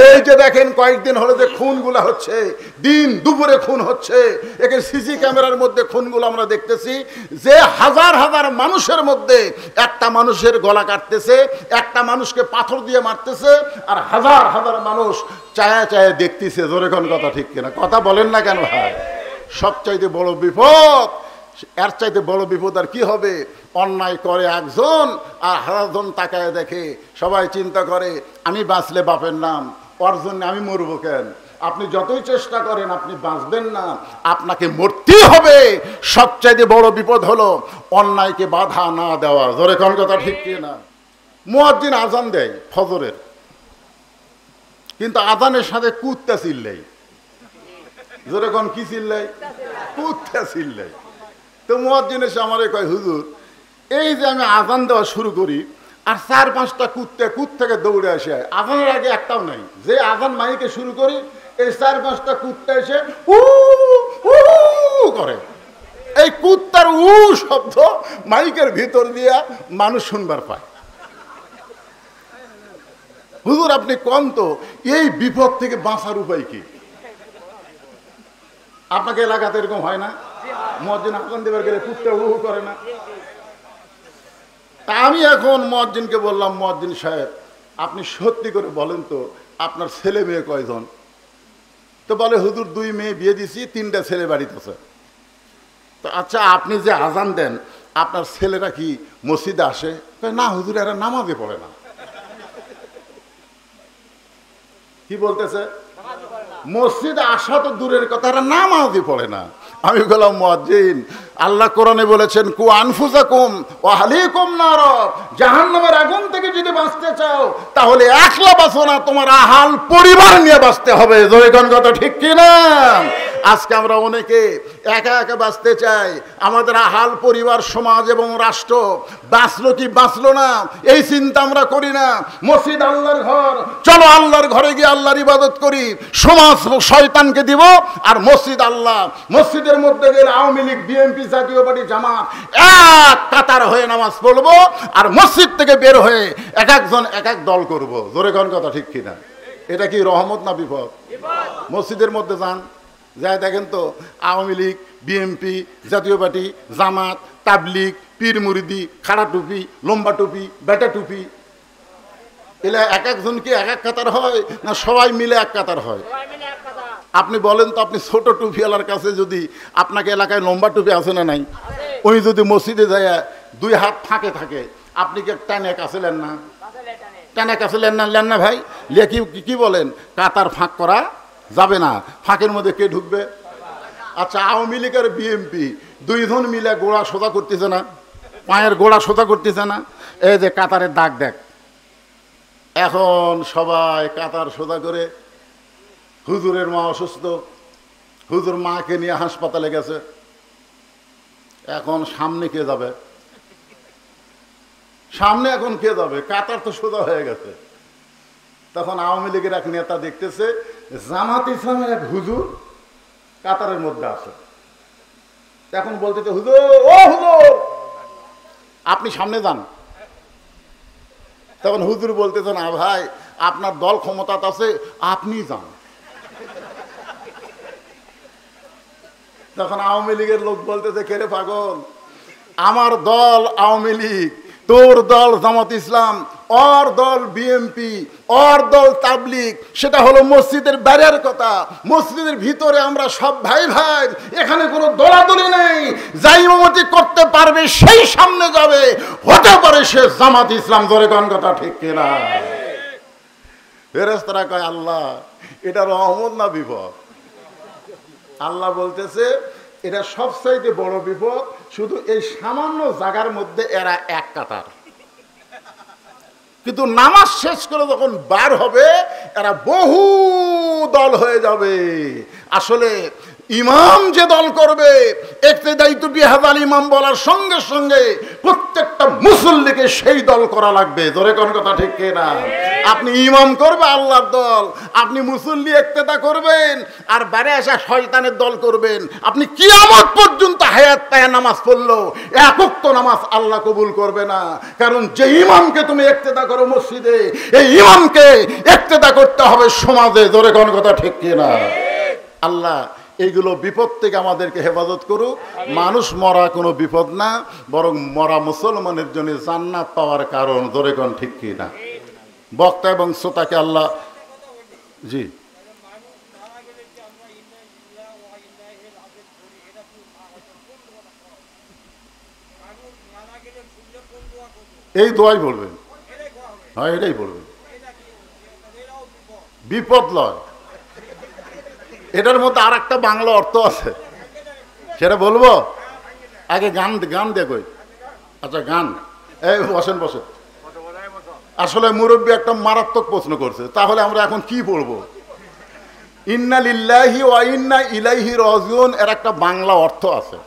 এই যে দেখেন কয়েকদিন হলো যে খুনগুলা হচ্ছে, দিন দুপুরে খুন হচ্ছে, একে সিসি ক্যামেরার মধ্যে খুনগুলো আমরা দেখতেছি, যে হাজার হাজার মানুষের মধ্যে একটা মানুষের গলা কাটতেছে, একটা মানুষকে পাথর দিয়ে মারতেছে, আর হাজার হাজার মানুষ চায়া চায়া দেখতেছে। জোরে কোন কথা ঠিক কিনা? কথা বলেন না কেন ভাই? সবচাইতে বড় বিপদ, এর চাইতে বড় বিপদ আর কি হবে? অন্যায় করে একজন আর হাজারজন তাকায় দেখে, সবাই চিন্তা করে আমি বাঁচলে বাপের নাম, ওর জন্য আমি মরবো কেন? আপনি যতই চেষ্টা করেন আপনি বাঁচবেন না, আপনাকে মরতেই হবে। সবচাইতে বড় বিপদ হলো অন্যায়কে বাধা না দেওয়া। জোরে কোন কথা ঠিক কিনা? মুয়াজ্জিন আজান দেয় ফজরের, কিন্তু আজানের সাথে কুত্তা চিল্লাই। জোরে কোন কি চিল্লাই? কুত্তা চিল্লাই। তো মুয়াজ্জিন এসে আমারে কয়, হুজুর এই যে আমি আজান দেওয়া শুরু করি আর 4-5টা কুত্তা থেকে দৌড়ে আসে, আজানের আগে একটাও নাই। যে আজান মাইকে শুরু করি এই 4-5টা কুত্তা এসে উ করে। এই কুত্তার উ শব্দ মাইকের ভিতর দিয়া মানুষ শুনবার পায়। হুজুর আপনি কোন তো এই বিপদ থেকে বাঁচার উপায় কি? আপনাকে এলাকাতে এরকম হয় না? মুয়াজ্জিন আজান দেবার গেলে কুত্তা উ করে না? আমি এখন মুয়াজ্জিনকে বললাম, মুয়াজ্জিন সাহেব আপনি সত্যি করে বলেন তো আপনার ছেলে মেয়ে কয়জন? তো বলে হুজুর 2 মেয়ে বিয়ে দিছি, 3টা ছেলে বাড়িতে আছে। তো আচ্ছা আপনি যে আজান দেন আপনার ছেলেরা কি মসজিদে আসে? না হুজুর এরা নামাজে পড়ে না। কি বলতেছে? মসজিদে আসা তো দূরের কথা, এরা নামাজই পড়ে না। আমি বললাম মুয়াজ্জিন আল্লাহ কোরআনে বলেছেন কু আনফুসাকুম ওয়া আহলিকুম নার, জাহান্নামের আগুন থেকে যদি বাঁচতে চাও তাহলে একলা বাঁচো না, তোমার আহাল পরিবার নিয়ে বাঁচতে হবে। জোরে কোন কথা ঠিক কি না? আজকে আমরা অনেকে একা একা বাঁচতে চাই, আমাদের আহাল পরিবার সমাজ এবং রাষ্ট্র বাঁচলো কি বাঁচলো না এই চিন্তা আমরা করি না। মসজিদ আল্লাহর ঘর, চলো আল্লাহর ঘরে গিয়ে আল্লাহর ইবাদত করি। সমাজ শয়তানকে দিব আর মসজিদ আল্লাহ। মসজিদের মধ্যে গেলে আওয়ামী লীগ, বিএনপি, জাতীয় পার্টি, জামাত এক কাতার হয়ে নামাজ পড়বো, আর মসজিদ থেকে বের হয়ে এক একজন এক এক দল করব। জোরে কোন কথা ঠিক কিনা? এটা কি রহমত না বিপদ? মসজিদের মধ্যে যান, যাই দেখেন তো আওয়ামী লীগ, বিএনপি, জাতীয় পার্টি, জামাত, তাবলিগ, পীর মুরিদি, খাড়া টুপি, লম্বা টুপি, বেটা টুপি, এলা এক একজন কি এক এক কাতার হয় না সবাই মিলে এক কাতার হয়? আপনি বলেন তো, আপনি ছোট টুপিওয়ালার কাছে যদি আপনাকে এলাকায় লম্বা টুপি আছে না নাই, ওই যদি মসজিদে যায় 2 হাত ফাঁকে থাকে, আপনি কি টানে কাছে নেন না? টানে কাছে নেন না ভাই? লিয়ে কি বলেন? কাতার ফাঁক করা যাবে না, ফাঁকের মধ্যে কে ঢুকবে? আচ্ছা আওয়ামী লীগ আর বিএনপি 2 জন মিলে গোড়া সোজা করতেছে না, পায়ের গোড়া সোজা করতেছে না? এই যে কাতারের দাগ দেখ। এখন সবাই কাতার সোজা করে, হুজুরের মা অসুস্থ, হুজুর মাকে নিয়ে হাসপাতালে গেছে, এখন সামনে কে যাবে? সামনে এখন কে যাবে? কাতার তো সোজা হয়ে গেছে। তখন আওয়ামী লীগের এক নেতা দেখতেছে জামাত ইসলামের এক হুজুর কাতারের মধ্যে আছে, এখন বলতেছে হুজুর, ও হুজুর আপনি সামনে যান। তখন হুজুর বলতেছে না ভাই, আপনার দল ক্ষমতাতে আছে, আপনি যান। তখন আওয়ামী লীগের লোক বলতেছে কে রে পাগল, আমার দল আওয়ামী লীগ, তোর দল জামাত ইসলাম, ওর দল বিএনপি, ওর দল তাবলিগ, সেটা হলো মসজিদের বাইরের কথা। মসজিদের ভিতরে আমরা সব ভাই ভাই, এখানে কোনো দলাদলি নেই। যাই ইমামতি করতে পারবে সেই সামনে যাবে, হতে পারে সে জামাত ইসলাম। ধরে কোন কথা ঠিক কিনা? ফেরেশতারা কয় আল্লাহ এটা রহমত না বিপদ? আল্লাহ বলতেছে এটা সবচাইতে বড় বিপদ, শুধু এই সামান্য জায়গার মধ্যে এরা এক কাতার, কিন্তু নামাজ শেষ করে যখন বার হবে এরা বহু দল হয়ে যাবে। আসলে ইমাম যে দল করবে, ইক্তেদাইতু বিহাযাল ইমাম বলার সঙ্গে সঙ্গে প্রত্যেকটা মুসল্লিকে সেই দল করা লাগবে। জোরে কোন কথা ঠিক কিনা? আপনি ইমাম করবে আল্লাহর দল, আপনি মুসল্লি ইক্তেদা করবেন, আর বাইরে আসা শয়তানের দল করবেন। আপনি কিয়ামত পর্যন্ত হায়াত পায়া নামাজ পড়লো এক ওয়াক্ত নামাজ আল্লাহ কবুল করবে না। কারণ যে ইমামকে তুমি ইক্তেদা করো মসজিদে, এই ইমামকে ইক্তেদা করতে হবে সমাজে। জোরে কোন কথা ঠিক কিনা? আল্লাহ এইগুলো বিপদ থেকে আমাদেরকে হেফাজত করুক। মানুষ মরা কোনো বিপদ না, বরং মরা মুসলমানের জন্য জান্নাত পাওয়ার কারণ। জোরে কোন ঠিক কিনা? বক্তা এবং শ্রোতাকে আল্লাহ জি এই দোয়াই বলবেন। হ্যাঁ, এটাই বলবেন। বিপদ লয়, এটার মধ্যে আর একটা বাংলা অর্থ আছে, সেটা বলবো। আগে গান গান দেখো। আচ্ছা গান, এই বসেন বসেন। আসলে মুরব্বী একটা মারাত্মক প্রশ্ন করছে, তাহলে আমরা এখন কি বলবো? ইন্না লিল্লাহি ওয়া ইন্না ইলাইহি রাজিউন এর একটা বাংলা অর্থ আছে।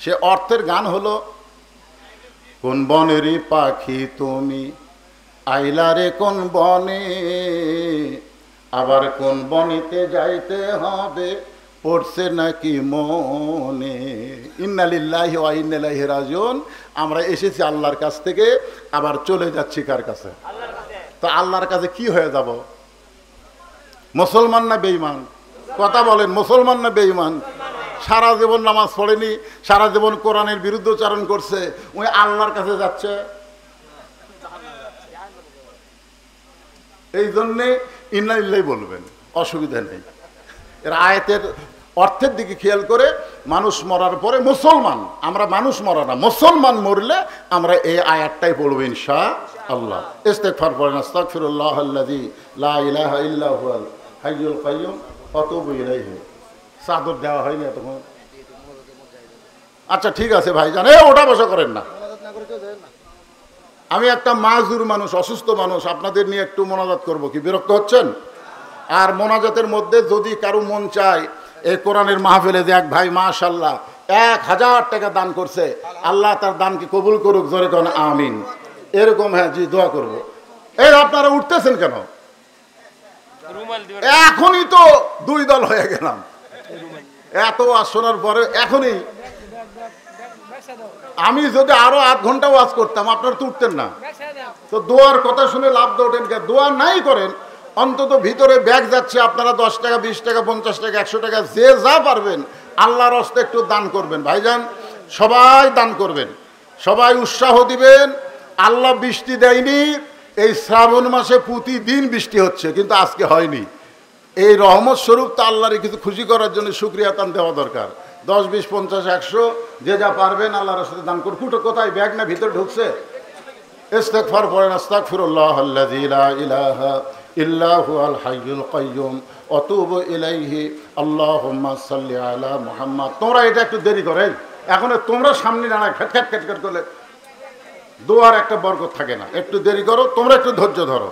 সে অর্থের গান হলো, কোন বনেরই পাখি তুমি আইলা রে কোন বনে, আবার কোন বনেতে যাইতে হবে পড়ছে নাকি মনে। ইন্না লিল্লাহি ওয়া ইন্না ইলাইহি রাজিউন। আমরা এসেছি আল্লাহর কাছ থেকে, আবার চলে যাচ্ছি কার কাছে? তো আল্লাহর কাছে কি হয়ে যাব? মুসলমান না বেঈমান? কথা বলেন, মুসলমান না বেঈমান? সারা জীবন নামাজ পড়েনি, সারা জীবন কোরআনের বিরুদ্ধচারণ করছে, ওই আল্লাহর কাছে যাচ্ছে। এই জন্যে ইন্না লিল্লাহি বলবেন, অসুবিধা নেই। এর আয়াতের অর্থের দিকে খেয়াল করে, মানুষ মরার পরে মুসলমান, আমরা মানুষ মরা না, মুসলমান মরলে আমরা এই আয়াতটাই পড়বো ইনশাআল্লাহ। ইস্তিগফার পড়েন, আস্তাগফিরুল্লাহাল্লাযী লা ইলাহা ইল্লা হুয়াল হাইয়ুল কাইয়্যুম ওয়া আতুবু ইলাইহি। চাদর দেওয়া হয়নি এতক্ষণ? আচ্ছা ঠিক আছে ভাইজান, ওটা বসা করেন না। আমি একটা মাজুর মানুষ, অসুস্থ মানুষ, আপনাদের নিয়ে একটু মোনাজাত করব, কি বিরক্ত হচ্ছেন? আর মোনাজাতের মধ্যে যদি কারো মন চায়, এই কোরআনের মাহফিলে যে এক ভাই মাশাআল্লাহ 1000 টাকা দান করছে, আল্লাহ তার দানকে কবুল করুক, জোরে কোন আমিন। এরকম, হ্যাঁ জি, দোয়া করব। এই আপনারা উঠতেছেন কেন? এখনই তো 2 দল হয়ে গেলাম, এত ওয়াজ শোনার পরে। এখনই আমি যদি আরো 8 ঘন্টা ওয়াজ করতাম, আপনারা তো উঠতেন না। তো দোয়ার কথা শুনে লাভ তো ওঠেন, দোয়া নাই করেন, অন্তত ভিতরে ব্যাগ যাচ্ছে, আপনারা 10 টাকা 20 টাকা 50 টাকা 100 টাকা যে যা পারবেন আল্লাহর হস্তে একটু দান করবেন। ভাইজান সবাই দান করবেন, সবাই উৎসাহ দিবেন। আল্লাহ বৃষ্টি দেয়নি, এই শ্রাবণ মাসে প্রতিদিন বৃষ্টি হচ্ছে, কিন্তু আজকে হয়নি। এই রহমত স্বরূপ তো আল্লাহর কিছু খুশি করার জন্য শুকরিয়া তান দেওয়া দরকার। 10 20 50 100 যে যা পারবেন আল্লাহর সাথে দান করুন। ফুটো কোথায়? ব্যাগ না ভিতরে ঢুকছে? ইস্তিগফার পড়েন, আস্তাগফিরুল্লাহাল্লাযী লা ইলাহা ইল্লা হুয়াল হাইয়ুল কাইয়্যুম ওয়া আতুবু ইলাইহি। আল্লাহুম্মা সাল্লি আলা মুহাম্মাদ। তোমরা এটা একটু দেরি করে, এখন তোমরা সামনে দাঁড়ায় খেট খেট খেট খেট করলে দোয়ার একটা বরকত থাকে না। একটু দেরি করো, তোমরা একটু ধৈর্য ধরো।